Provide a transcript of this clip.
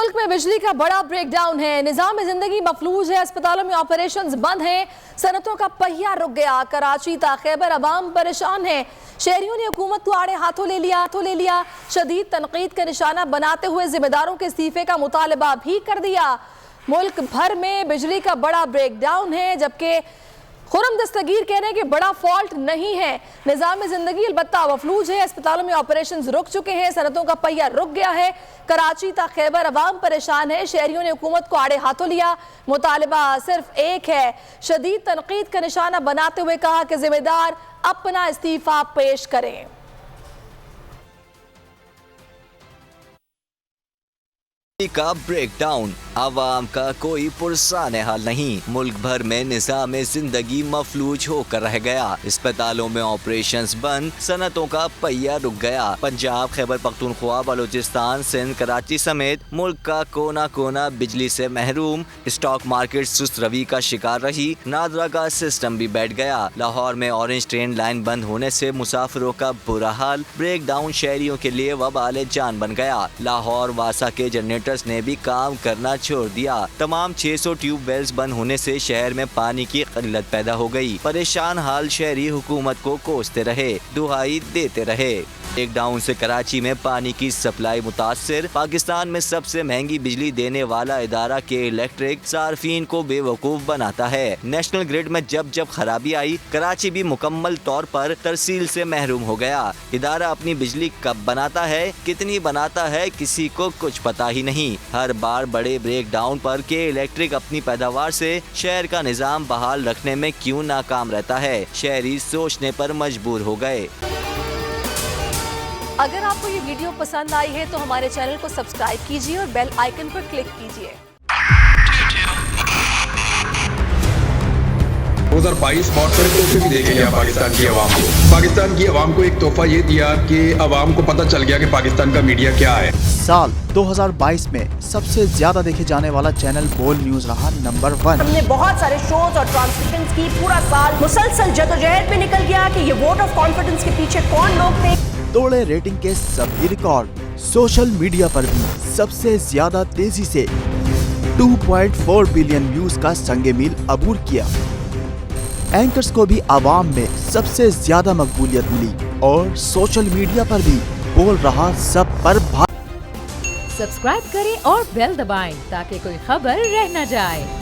मुल्क में बिजली का बड़ा ब्रेक डाउन है, निजाम जिंदगी मफलूज है, अस्पतालों में ऑपरेशंस बंद हैं, सनतों का पहिया रुक गया। कराची ता खैबर अवाम परेशान है। शहरियों ने हुकूमत को आड़े हाथों ले लिया। शदीद तनकीद का निशाना बनाते हुए जिम्मेदारों के इस्तीफे का मुतालबा भी कर दिया। मुल्क भर में बिजली का बड़ा ब्रेक डाउन है, जबकि खुरम दस्तगीर कह रहे हैं कि बड़ा फॉल्ट नहीं है। निजाम जिंदगी अलबत्ता मफलूज है, अस्पतालों में ऑपरेशंस रुक चुके हैं, सनतों का पहिया रुक गया है। कराची ता खैबर अवाम परेशान है। शहरियों ने हुकूमत को आड़े हाथों लिया। मुतालबा सिर्फ एक है, शदीद तनकीद का निशाना बनाते हुए कहा कि जिम्मेदार अपना इस्तीफा पेश करें। का ब्रेकडाउन, आवाम का कोई पुरसान हाल नहीं। मुल्क भर में निज़ाम जिंदगी मफलूज होकर रह गया। अस्पतालों में ऑपरेशंस बंद, सनतों का पहिया रुक गया। पंजाब, खैबर पख्तूनख्वा, बलूचिस्तान, सिंध, कराची समेत मुल्क का कोना कोना बिजली से महरूम। स्टॉक मार्केट सुस्त रवि का शिकार रही। नादरा का सिस्टम भी बैठ गया। लाहौर में ऑरेंज ट्रेन लाइन बंद होने से मुसाफिरों का बुरा हाल। ब्रेक डाउन शहरियों के लिए वबाल जान बन गया। लाहौर वासा के जनरेटर ने भी काम करना छोड़ दिया। तमाम 600 ट्यूब वेल्स बंद होने से शहर में पानी की किल्लत पैदा हो गई। परेशान हाल शहरी हुकूमत को कोसते रहे, दुहाई देते रहे। ब्रेक डाउन से कराची में पानी की सप्लाई मुतासिर। पाकिस्तान में सबसे महंगी बिजली देने वाला इदारा के इलेक्ट्रिक सार्फिन को बेवकूफ बनाता है। नेशनल ग्रिड में जब जब खराबी आई, कराची भी मुकम्मल तौर पर तरसील से महरूम हो गया। इदारा अपनी बिजली कब बनाता है, कितनी बनाता है, किसी को कुछ पता ही नहीं। हर बार बड़े ब्रेक डाउन पर के इलेक्ट्रिक अपनी पैदावार से शहर का निजाम बहाल रखने में क्यों नाकाम रहता है, शहरी सोचने पर मजबूर हो गए। अगर आपको ये वीडियो पसंद आई है तो हमारे चैनल को सब्सक्राइब कीजिए और बेल आइकन पर क्लिक कीजिए। 2022 बहुत सारे तोहफे भी देखे गया पाकिस्तान की आवाम को। पाकिस्तान की आवाम को एक तोहफा ये दिया कि आवाम को पता चल गया कि पाकिस्तान का मीडिया क्या है। साल 2022 में सबसे ज्यादा देखे जाने वाला चैनल बोल न्यूज रहा नंबर 1। हमने बहुत सारे शोज और ट्रांसमिशंस की। पूरा साल मुसलसल जदोजहद में निकल गया कि ये वोट ऑफ कॉन्फिडेंस के पीछे कौन लोग थे। तोड़े रेटिंग के सभी रिकॉर्ड। सोशल मीडिया पर भी सबसे ज्यादा तेजी से 2.4 बिलियन व्यूज का संगे मील अबूर किया। एंकर्स को भी आवाम में सबसे ज्यादा मकबूलियत मिली और सोशल मीडिया पर भी बोल रहा सब पर सब्सक्राइब करें और बेल दबाएं ताकि कोई खबर रह न जाए।